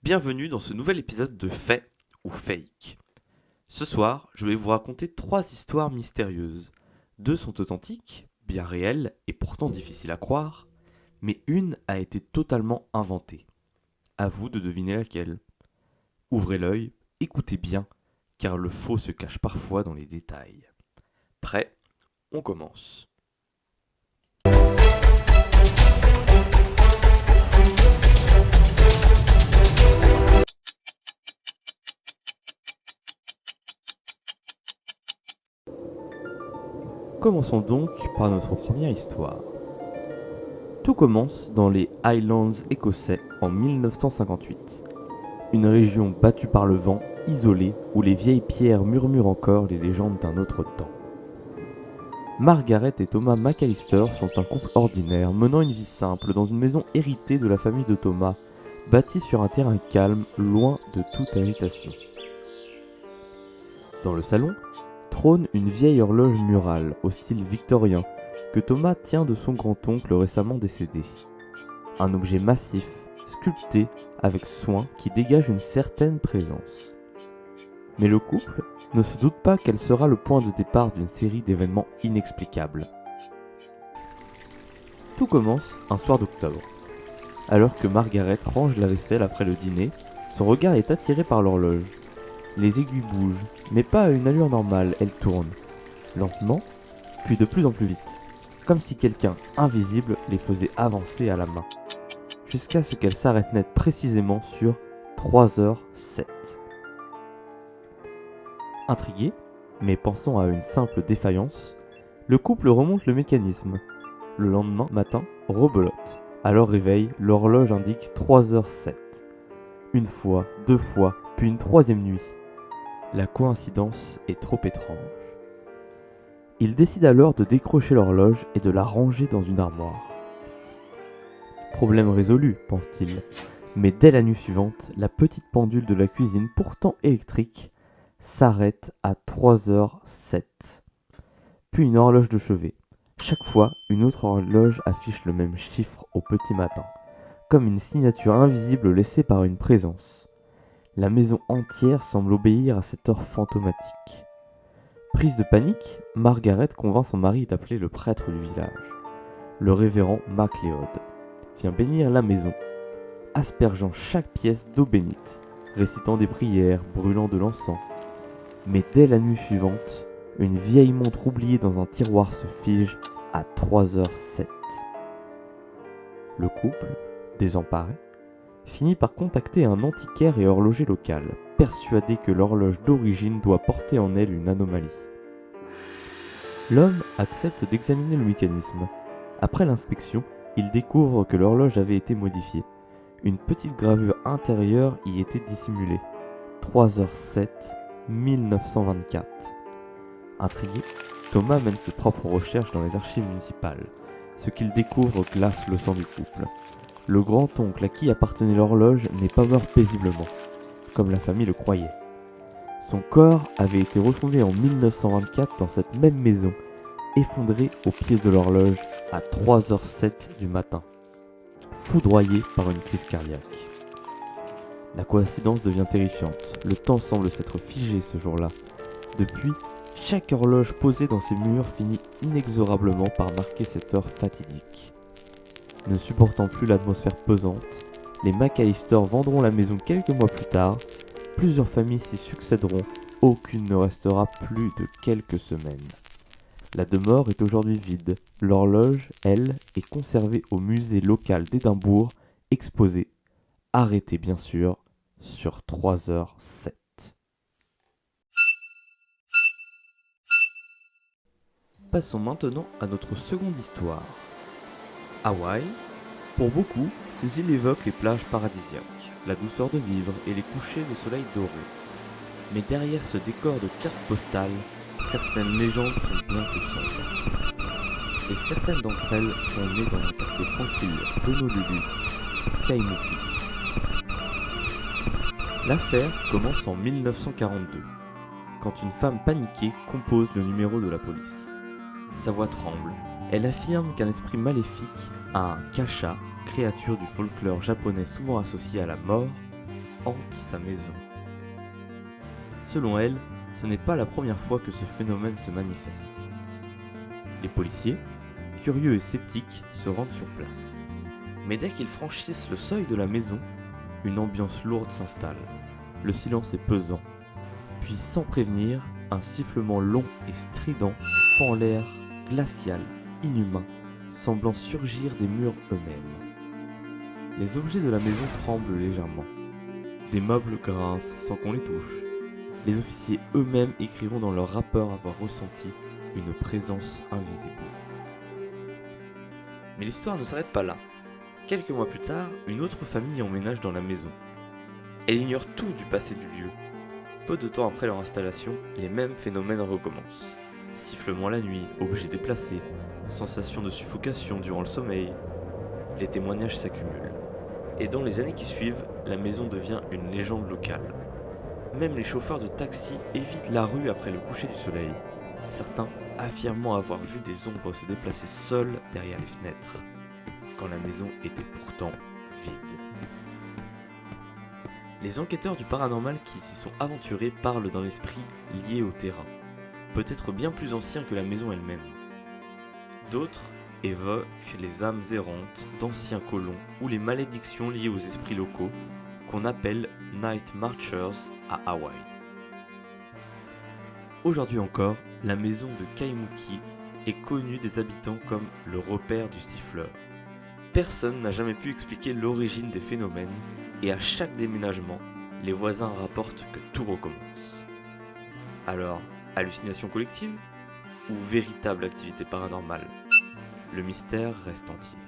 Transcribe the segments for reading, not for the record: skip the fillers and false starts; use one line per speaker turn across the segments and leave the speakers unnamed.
Bienvenue dans ce nouvel épisode de Fait ou Fake. Ce soir, je vais vous raconter 3 histoires mystérieuses. 2 sont authentiques, bien réelles et pourtant difficiles à croire, mais une a été totalement inventée. À vous de deviner laquelle. Ouvrez l'œil, écoutez bien, car le faux se cache parfois dans les détails. Prêt ? On commence. Commençons donc par notre première histoire. Tout commence dans les Highlands écossais en 1958. Une région battue par le vent, isolée, où les vieilles pierres murmurent encore les légendes d'un autre temps. Margaret et Thomas McAllister sont un couple ordinaire menant une vie simple dans une maison héritée de la famille de Thomas, bâtie sur un terrain calme, loin de toute agitation. Dans le salon, trône une vieille horloge murale au style victorien que Thomas tient de son grand-oncle récemment décédé. Un objet massif, sculpté avec soin qui dégage une certaine présence. Mais le couple ne se doute pas qu'elle sera le point de départ d'une série d'événements inexplicables. Tout commence un soir d'octobre. Alors que Margaret range la vaisselle après le dîner, son regard est attiré par l'horloge. Les aiguilles bougent, mais pas à une allure normale, elles tournent. Lentement, puis de plus en plus vite. Comme si quelqu'un invisible les faisait avancer à la main. Jusqu'à ce qu'elle s'arrête net précisément sur 3h07. Intrigué, mais pensant à une simple défaillance, le couple remonte le mécanisme. Le lendemain matin, rebelote. À leur réveil, l'horloge indique 3h07. Une fois, 2 fois, puis une 3e nuit. La coïncidence est trop étrange. Ils décident alors de décrocher l'horloge et de la ranger dans une armoire. Problème résolu, pense-t-il. Mais dès la nuit suivante, la petite pendule de la cuisine, pourtant électrique, s'arrête à 3h07. Puis une horloge de chevet. Chaque fois, une autre horloge affiche le même chiffre au petit matin, comme une signature invisible laissée par une présence. La maison entière semble obéir à cette heure fantomatique. Prise de panique, Margaret convainc son mari d'appeler le prêtre du village. Le révérend MacLeod vient bénir la maison, aspergeant chaque pièce d'eau bénite, récitant des prières, brûlant de l'encens. Mais dès la nuit suivante, une vieille montre oubliée dans un tiroir se fige à 3h07. Le couple, désemparé, finit par contacter un antiquaire et horloger local, persuadé que l'horloge d'origine doit porter en elle une anomalie. L'homme accepte d'examiner le mécanisme. Après l'inspection, il découvre que l'horloge avait été modifiée. Une petite gravure intérieure y était dissimulée. 3h07, 1924. Intrigué, Thomas mène ses propres recherches dans les archives municipales. Ce qu'il découvre glace le sang du couple. Le grand-oncle à qui appartenait l'horloge n'est pas mort paisiblement, comme la famille le croyait. Son corps avait été retrouvé en 1924 dans cette même maison, effondré au pied de l'horloge à 3h07 du matin, foudroyé par une crise cardiaque. La coïncidence devient terrifiante, le temps semble s'être figé ce jour-là. Depuis, chaque horloge posée dans ces murs finit inexorablement par marquer cette heure fatidique. Ne supportant plus l'atmosphère pesante, les McAllister vendront la maison quelques mois plus tard. Plusieurs familles s'y succéderont, aucune ne restera plus de quelques semaines. La demeure est aujourd'hui vide. L'horloge, elle, est conservée au musée local d'Édimbourg, exposée, arrêtée bien sûr, sur 3h07. Passons maintenant à notre seconde histoire. Hawaï. Pour beaucoup, ces îles évoquent les plages paradisiaques, la douceur de vivre et les couchers de soleil doré. Mais derrière ce décor de cartes postales, certaines légendes sont bien plus sombres. Et certaines d'entre elles sont nées dans un quartier tranquille d'Honolulu, Kaimuki. L'affaire commence en 1942, quand une femme paniquée compose le numéro de la police. Sa voix tremble. Elle affirme qu'un esprit maléfique, un kasha, créature du folklore japonais souvent associée à la mort, hante sa maison. Selon elle, ce n'est pas la première fois que ce phénomène se manifeste. Les policiers, curieux et sceptiques, se rendent sur place. Mais dès qu'ils franchissent le seuil de la maison, une ambiance lourde s'installe. Le silence est pesant. Puis, sans prévenir, un sifflement long et strident fend l'air glacial, inhumain, semblant surgir des murs eux-mêmes. Les objets de la maison tremblent légèrement. Des meubles grincent sans qu'on les touche. Les officiers eux-mêmes écriront dans leur rapport avoir ressenti une présence invisible. Mais l'histoire ne s'arrête pas là. Quelques mois plus tard, une autre famille emménage dans la maison. Elle ignore tout du passé du lieu. Peu de temps après leur installation, les mêmes phénomènes recommencent. Sifflements la nuit, objets déplacés, sensation de suffocation durant le sommeil. Les témoignages s'accumulent. Et dans les années qui suivent, la maison devient une légende locale. Même les chauffeurs de taxi évitent la rue après le coucher du soleil, certains affirmant avoir vu des ombres se déplacer seules derrière les fenêtres, quand la maison était pourtant vide. Les enquêteurs du paranormal qui s'y sont aventurés parlent d'un esprit lié au terrain, peut-être bien plus ancien que la maison elle-même. D'autres évoquent les âmes errantes d'anciens colons ou les malédictions liées aux esprits locaux qu'on appelle Night Marchers à Hawaï. Aujourd'hui encore, la maison de Kaimuki est connue des habitants comme le repère du siffleur. Personne n'a jamais pu expliquer l'origine des phénomènes et à chaque déménagement, les voisins rapportent que tout recommence. Alors, hallucination collective ou véritable activité paranormale ? Le mystère reste entier.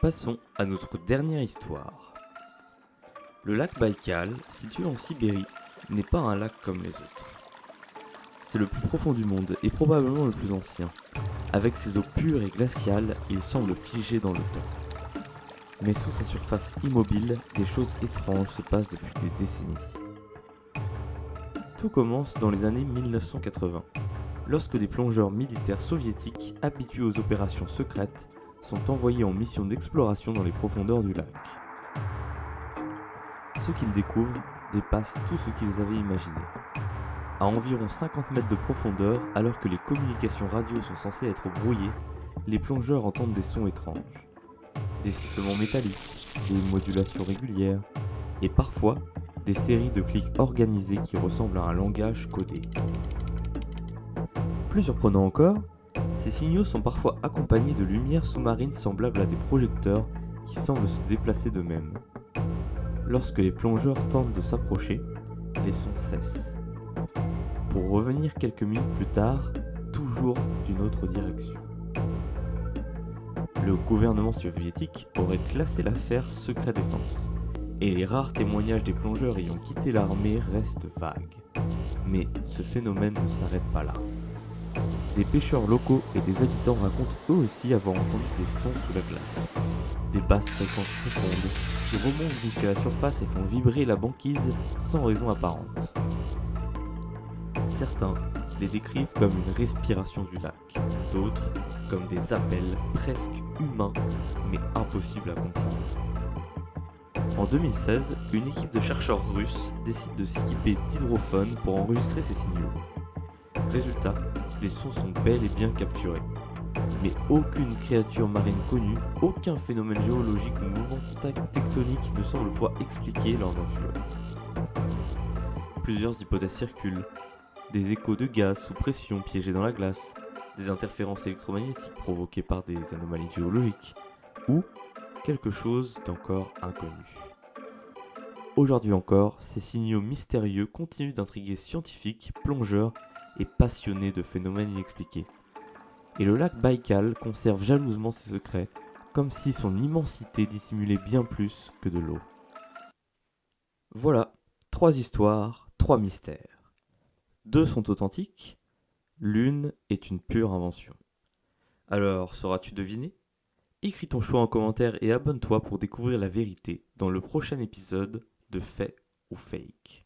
Passons à notre dernière histoire. Le lac Baïkal, situé en Sibérie, n'est pas un lac comme les autres. C'est le plus profond du monde et probablement le plus ancien. Avec ses eaux pures et glaciales, il semble figé dans le temps. Mais sous sa surface immobile, des choses étranges se passent depuis des décennies. Tout commence dans les années 1980, lorsque des plongeurs militaires soviétiques habitués aux opérations secrètes sont envoyés en mission d'exploration dans les profondeurs du lac. Ce qu'ils découvrent dépasse tout ce qu'ils avaient imaginé. À environ 50 mètres de profondeur, alors que les communications radio sont censées être brouillées, les plongeurs entendent des sons étranges. Des sifflements métalliques, des modulations régulières, et parfois des séries de clics organisés qui ressemblent à un langage codé. Plus surprenant encore, ces signaux sont parfois accompagnés de lumières sous-marines semblables à des projecteurs qui semblent se déplacer d'eux-mêmes. Lorsque les plongeurs tentent de s'approcher, les sons cessent. Pour revenir quelques minutes plus tard, toujours d'une autre direction. Le gouvernement soviétique aurait classé l'affaire secret défense, et les rares témoignages des plongeurs ayant quitté l'armée restent vagues. Mais ce phénomène ne s'arrête pas là. Des pêcheurs locaux et des habitants racontent eux aussi avoir entendu des sons sous la glace. Des basses fréquences profondes qui remontent jusqu'à la surface et font vibrer la banquise sans raison apparente. Certains les décrivent comme une respiration du lac, d'autres comme des appels presque humains mais impossibles à comprendre. En 2016, une équipe de chercheurs russes décide de s'équiper d'hydrophones pour enregistrer ces signaux. Résultat, les sons sont bel et bien capturés. Mais aucune créature marine connue, aucun phénomène géologique ou mouvement tectonique ne semble pouvoir expliquer leur nature. Plusieurs hypothèses circulent. Des échos de gaz sous pression piégés dans la glace, des interférences électromagnétiques provoquées par des anomalies géologiques, ou quelque chose d'encore inconnu. Aujourd'hui encore, ces signaux mystérieux continuent d'intriguer scientifiques, plongeurs et passionnés de phénomènes inexpliqués. Et le lac Baïkal conserve jalousement ses secrets, comme si son immensité dissimulait bien plus que de l'eau. Voilà, 3 histoires, 3 mystères. 2 sont authentiques, l'une est une pure invention. Alors, sauras-tu deviner ? Écris ton choix en commentaire et abonne-toi pour découvrir la vérité dans le prochain épisode de Fait ou Fake.